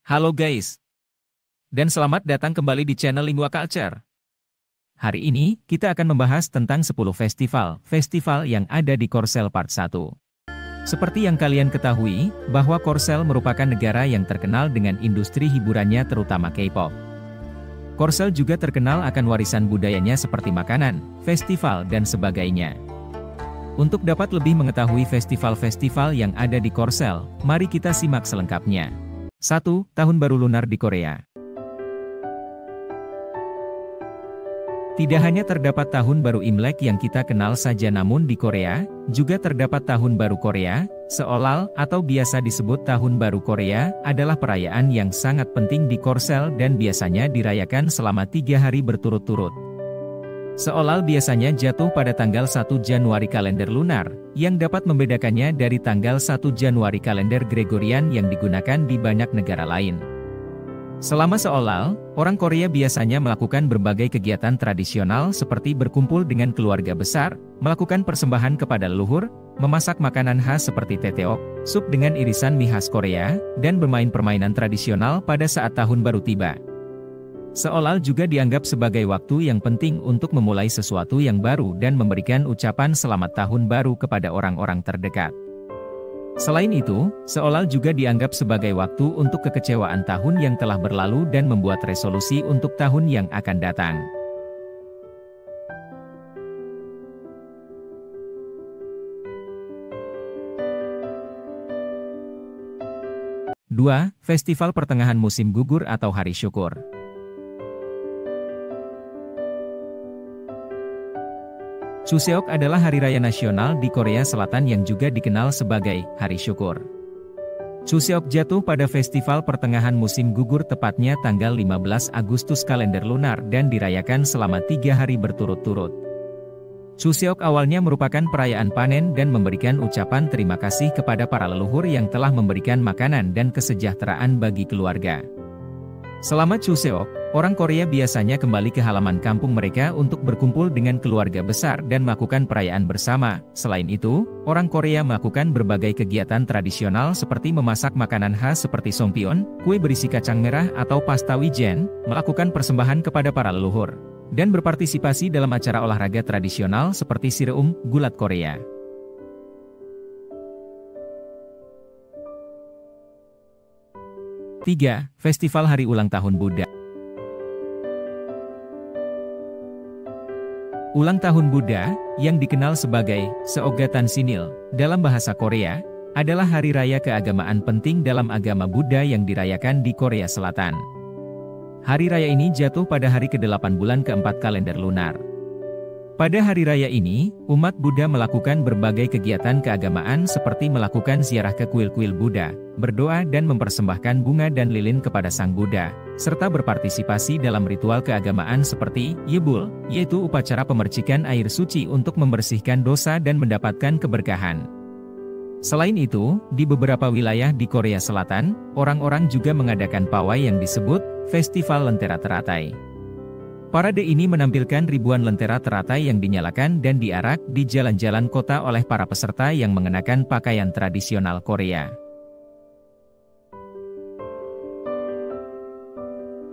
Halo guys, dan selamat datang kembali di channel Lingua Culture. Hari ini, kita akan membahas tentang 10 festival yang ada di Korsel Part 1. Seperti yang kalian ketahui, bahwa Korsel merupakan negara yang terkenal dengan industri hiburannya terutama K-pop. Korsel juga terkenal akan warisan budayanya seperti makanan, festival, dan sebagainya. Untuk dapat lebih mengetahui festival-festival yang ada di Korsel, mari kita simak selengkapnya. 1. Tahun Baru Lunar di Korea. Tidak hanya terdapat Tahun Baru Imlek yang kita kenal saja, namun di Korea, juga terdapat Tahun Baru Korea, Seollal atau biasa disebut Tahun Baru Korea, adalah perayaan yang sangat penting di Korsel dan biasanya dirayakan selama 3 hari berturut-turut. Seollal biasanya jatuh pada tanggal 1 Januari kalender lunar, yang dapat membedakannya dari tanggal 1 Januari kalender Gregorian yang digunakan di banyak negara lain. Selama Seollal, orang Korea biasanya melakukan berbagai kegiatan tradisional seperti berkumpul dengan keluarga besar, melakukan persembahan kepada leluhur, memasak makanan khas seperti teteok, sup dengan irisan mie khas Korea, dan bermain permainan tradisional pada saat Tahun Baru tiba. Seollal juga dianggap sebagai waktu yang penting untuk memulai sesuatu yang baru dan memberikan ucapan selamat tahun baru kepada orang-orang terdekat. Selain itu, Seollal juga dianggap sebagai waktu untuk kekecewaan tahun yang telah berlalu dan membuat resolusi untuk tahun yang akan datang. Dua, Festival Pertengahan Musim Gugur atau Hari Syukur. Chuseok adalah hari raya nasional di Korea Selatan yang juga dikenal sebagai Hari Syukur. Chuseok jatuh pada festival pertengahan musim gugur tepatnya tanggal 15 Agustus kalender lunar dan dirayakan selama 3 hari berturut-turut. Chuseok awalnya merupakan perayaan panen dan memberikan ucapan terima kasih kepada para leluhur yang telah memberikan makanan dan kesejahteraan bagi keluarga. Selama Chuseok, orang Korea biasanya kembali ke halaman kampung mereka untuk berkumpul dengan keluarga besar dan melakukan perayaan bersama. Selain itu, orang Korea melakukan berbagai kegiatan tradisional seperti memasak makanan khas seperti songpyeon, kue berisi kacang merah atau pasta wijen, melakukan persembahan kepada para leluhur, dan berpartisipasi dalam acara olahraga tradisional seperti sireum, gulat Korea. 3. Festival Hari Ulang Tahun Buddha. Ulang Tahun Buddha, yang dikenal sebagai Seogatan Sinil dalam bahasa Korea, adalah hari raya keagamaan penting dalam agama Buddha yang dirayakan di Korea Selatan. Hari raya ini jatuh pada hari ke-8 bulan ke-4 kalender lunar. Pada hari raya ini, umat Buddha melakukan berbagai kegiatan keagamaan seperti melakukan ziarah ke kuil-kuil Buddha, berdoa dan mempersembahkan bunga dan lilin kepada Sang Buddha, serta berpartisipasi dalam ritual keagamaan seperti Yebul, yaitu upacara pemercikan air suci untuk membersihkan dosa dan mendapatkan keberkahan. Selain itu, di beberapa wilayah di Korea Selatan, orang-orang juga mengadakan pawai yang disebut Festival Lentera Teratai. Parade ini menampilkan ribuan lentera teratai yang dinyalakan dan diarak di jalan-jalan kota oleh para peserta yang mengenakan pakaian tradisional Korea.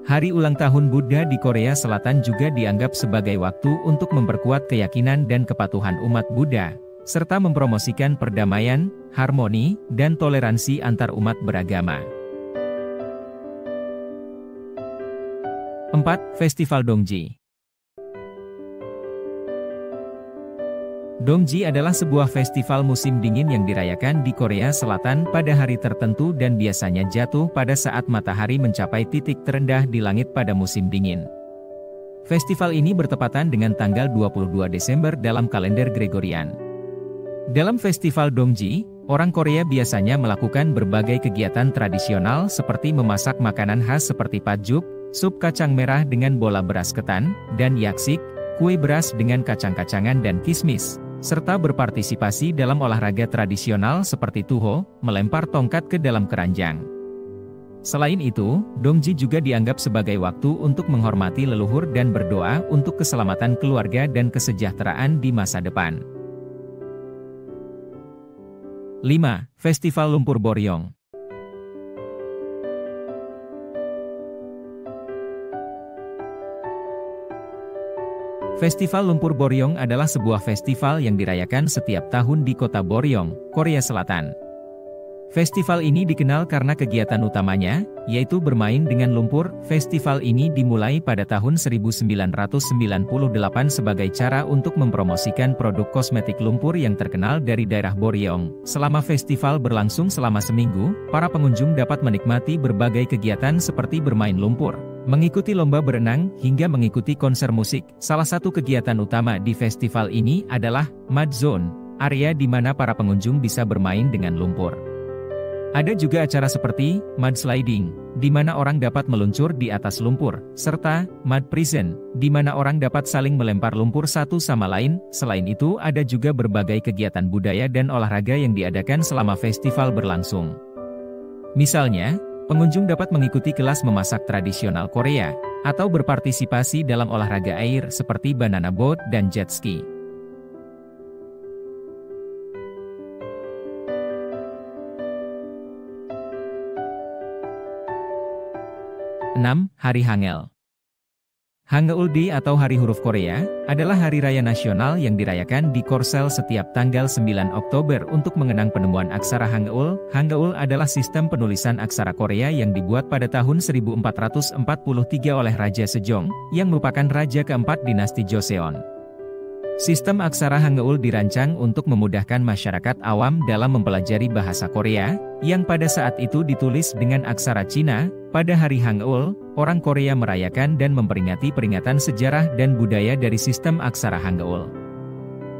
Hari ulang tahun Buddha di Korea Selatan juga dianggap sebagai waktu untuk memperkuat keyakinan dan kepatuhan umat Buddha, serta mempromosikan perdamaian, harmoni, dan toleransi antar umat beragama. 4. Festival Dongji. Dongji adalah sebuah festival musim dingin yang dirayakan di Korea Selatan pada hari tertentu dan biasanya jatuh pada saat matahari mencapai titik terendah di langit pada musim dingin. Festival ini bertepatan dengan tanggal 22 Desember dalam kalender Gregorian. Dalam festival Dongji, orang Korea biasanya melakukan berbagai kegiatan tradisional seperti memasak makanan khas seperti patjuk, sup kacang merah dengan bola beras ketan, dan yaksik, kue beras dengan kacang-kacangan dan kismis, serta berpartisipasi dalam olahraga tradisional seperti tuho, melempar tongkat ke dalam keranjang. Selain itu, Dongji juga dianggap sebagai waktu untuk menghormati leluhur dan berdoa untuk keselamatan keluarga dan kesejahteraan di masa depan. 5. Festival Lumpur Boryong. Festival Lumpur Boryong adalah sebuah festival yang dirayakan setiap tahun di kota Boryong, Korea Selatan. Festival ini dikenal karena kegiatan utamanya, yaitu bermain dengan lumpur. Festival ini dimulai pada tahun 1998 sebagai cara untuk mempromosikan produk kosmetik lumpur yang terkenal dari daerah Boryong. Selama festival berlangsung selama seminggu, para pengunjung dapat menikmati berbagai kegiatan seperti bermain lumpur, mengikuti lomba berenang, hingga mengikuti konser musik. Salah satu kegiatan utama di festival ini adalah Mud Zone, area di mana para pengunjung bisa bermain dengan lumpur. Ada juga acara seperti mudsliding, di mana orang dapat meluncur di atas lumpur, serta mud prison, di mana orang dapat saling melempar lumpur satu sama lain. Selain itu, ada juga berbagai kegiatan budaya dan olahraga yang diadakan selama festival berlangsung. Misalnya, pengunjung dapat mengikuti kelas memasak tradisional Korea, atau berpartisipasi dalam olahraga air seperti banana boat dan jet ski. 6. Hari Hangul. Hangul Day atau Hari Huruf Korea, adalah hari raya nasional yang dirayakan di Korsel setiap tanggal 9 Oktober untuk mengenang penemuan aksara Hangul. Hangul adalah sistem penulisan aksara Korea yang dibuat pada tahun 1443 oleh Raja Sejong, yang merupakan raja keempat dinasti Joseon. Sistem aksara Hangul dirancang untuk memudahkan masyarakat awam dalam mempelajari bahasa Korea, yang pada saat itu ditulis dengan aksara Cina. Pada Hari Hangul, orang Korea merayakan dan memperingati peringatan sejarah dan budaya dari sistem aksara Hangul.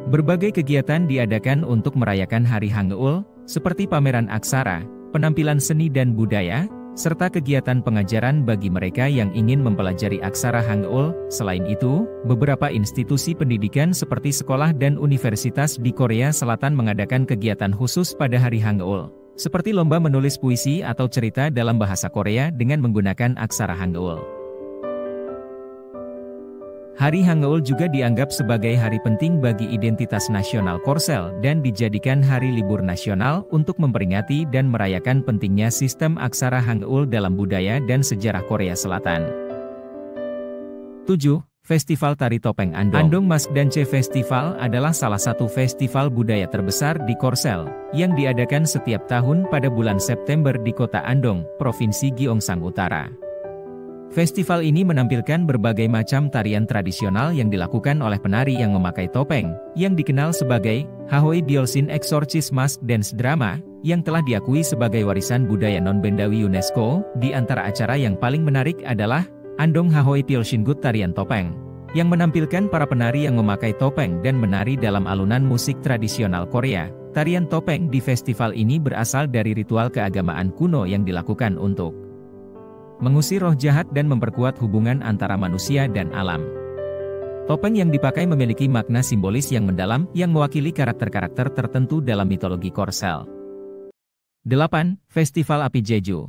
Berbagai kegiatan diadakan untuk merayakan Hari Hangul, seperti pameran aksara, penampilan seni dan budaya, serta kegiatan pengajaran bagi mereka yang ingin mempelajari aksara Hangul. Selain itu, beberapa institusi pendidikan seperti sekolah dan universitas di Korea Selatan mengadakan kegiatan khusus pada Hari Hangul, seperti lomba menulis puisi atau cerita dalam bahasa Korea dengan menggunakan aksara Hangul. Hari Hangul juga dianggap sebagai hari penting bagi identitas nasional Korsel dan dijadikan hari libur nasional untuk memperingati dan merayakan pentingnya sistem aksara Hangul dalam budaya dan sejarah Korea Selatan. 7. Festival Tari Topeng Andong. Andong Maskdance Festival adalah salah satu festival budaya terbesar di Korsel, yang diadakan setiap tahun pada bulan September di kota Andong, Provinsi Gyeongsang Utara. Festival ini menampilkan berbagai macam tarian tradisional yang dilakukan oleh penari yang memakai topeng, yang dikenal sebagai Hahoe Byolsin Exorcist Mask Dance Drama, yang telah diakui sebagai warisan budaya non-bendawi UNESCO. Di antara acara yang paling menarik adalah Andong Hahoe Byolsingut Tarian Topeng, yang menampilkan para penari yang memakai topeng dan menari dalam alunan musik tradisional Korea. Tarian topeng di festival ini berasal dari ritual keagamaan kuno yang dilakukan untuk mengusir roh jahat dan memperkuat hubungan antara manusia dan alam. Topeng yang dipakai memiliki makna simbolis yang mendalam, yang mewakili karakter-karakter tertentu dalam mitologi Korsel. 8. Festival Api Jeju.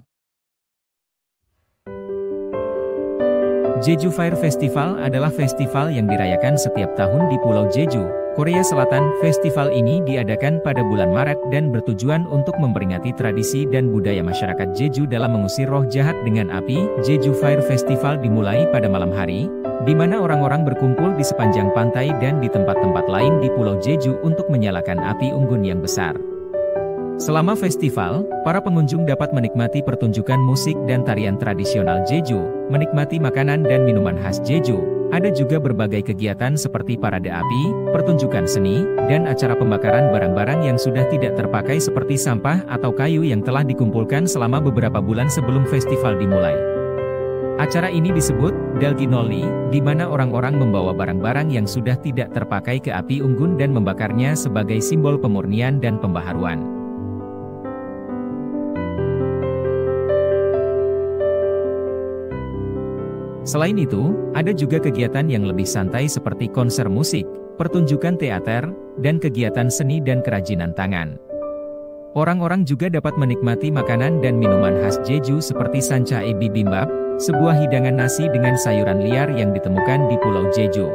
Jeju Fire Festival adalah festival yang dirayakan setiap tahun di Pulau Jeju, Korea Selatan. Festival ini diadakan pada bulan Maret dan bertujuan untuk memperingati tradisi dan budaya masyarakat Jeju dalam mengusir roh jahat dengan api. Jeju Fire Festival dimulai pada malam hari, di mana orang-orang berkumpul di sepanjang pantai dan di tempat-tempat lain di Pulau Jeju untuk menyalakan api unggun yang besar. Selama festival, para pengunjung dapat menikmati pertunjukan musik dan tarian tradisional Jeju, menikmati makanan dan minuman khas Jeju. Ada juga berbagai kegiatan seperti parade api, pertunjukan seni, dan acara pembakaran barang-barang yang sudah tidak terpakai seperti sampah atau kayu yang telah dikumpulkan selama beberapa bulan sebelum festival dimulai. Acara ini disebut Dalginoli, di mana orang-orang membawa barang-barang yang sudah tidak terpakai ke api unggun dan membakarnya sebagai simbol pemurnian dan pembaharuan. Selain itu, ada juga kegiatan yang lebih santai seperti konser musik, pertunjukan teater, dan kegiatan seni dan kerajinan tangan. Orang-orang juga dapat menikmati makanan dan minuman khas Jeju seperti sancha bibimbap, sebuah hidangan nasi dengan sayuran liar yang ditemukan di Pulau Jeju.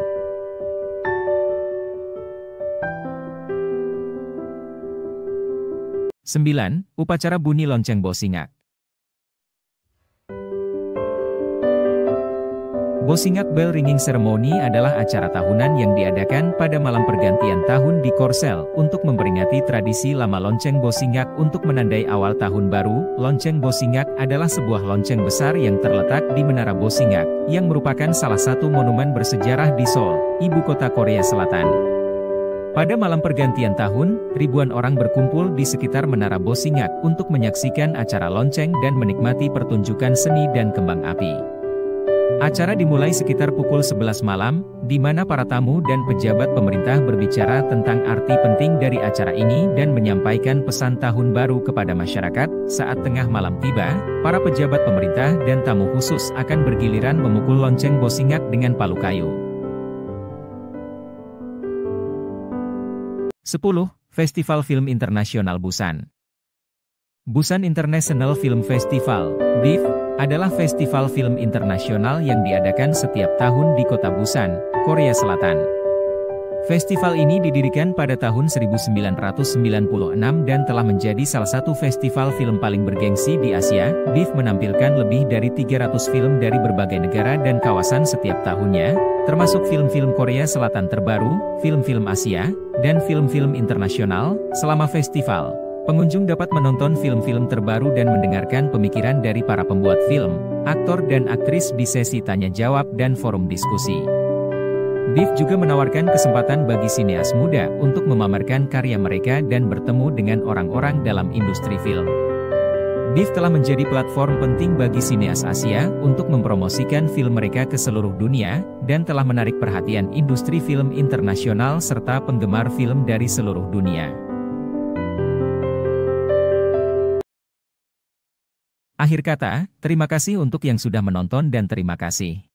Sembilan. Upacara Bunyi Lonceng Bosingak. Bosingak Bell Ringing Ceremony adalah acara tahunan yang diadakan pada malam pergantian tahun di Korsel untuk memperingati tradisi lama lonceng Bosingak untuk menandai awal tahun baru. Lonceng Bosingak adalah sebuah lonceng besar yang terletak di Menara Bosingak, yang merupakan salah satu monumen bersejarah di Seoul, ibu kota Korea Selatan. Pada malam pergantian tahun, ribuan orang berkumpul di sekitar Menara Bosingak untuk menyaksikan acara lonceng dan menikmati pertunjukan seni dan kembang api. Acara dimulai sekitar pukul 11 malam, di mana para tamu dan pejabat pemerintah berbicara tentang arti penting dari acara ini dan menyampaikan pesan tahun baru kepada masyarakat. Saat tengah malam tiba, para pejabat pemerintah dan tamu khusus akan bergiliran memukul lonceng Bosingak dengan palu kayu. 10. Festival Film Internasional Busan. Busan International Film Festival, BIF, adalah festival film internasional yang diadakan setiap tahun di kota Busan, Korea Selatan. Festival ini didirikan pada tahun 1996 dan telah menjadi salah satu festival film paling bergengsi di Asia. BIF menampilkan lebih dari 300 film dari berbagai negara dan kawasan setiap tahunnya, termasuk film-film Korea Selatan terbaru, film-film Asia, dan film-film internasional. Selama festival, pengunjung dapat menonton film-film terbaru dan mendengarkan pemikiran dari para pembuat film, aktor dan aktris di sesi tanya-jawab dan forum diskusi. BIF juga menawarkan kesempatan bagi sineas muda untuk memamerkan karya mereka dan bertemu dengan orang-orang dalam industri film. BIF telah menjadi platform penting bagi sineas Asia untuk mempromosikan film mereka ke seluruh dunia, dan telah menarik perhatian industri film internasional serta penggemar film dari seluruh dunia. Akhir kata, terima kasih untuk yang sudah menonton dan terima kasih.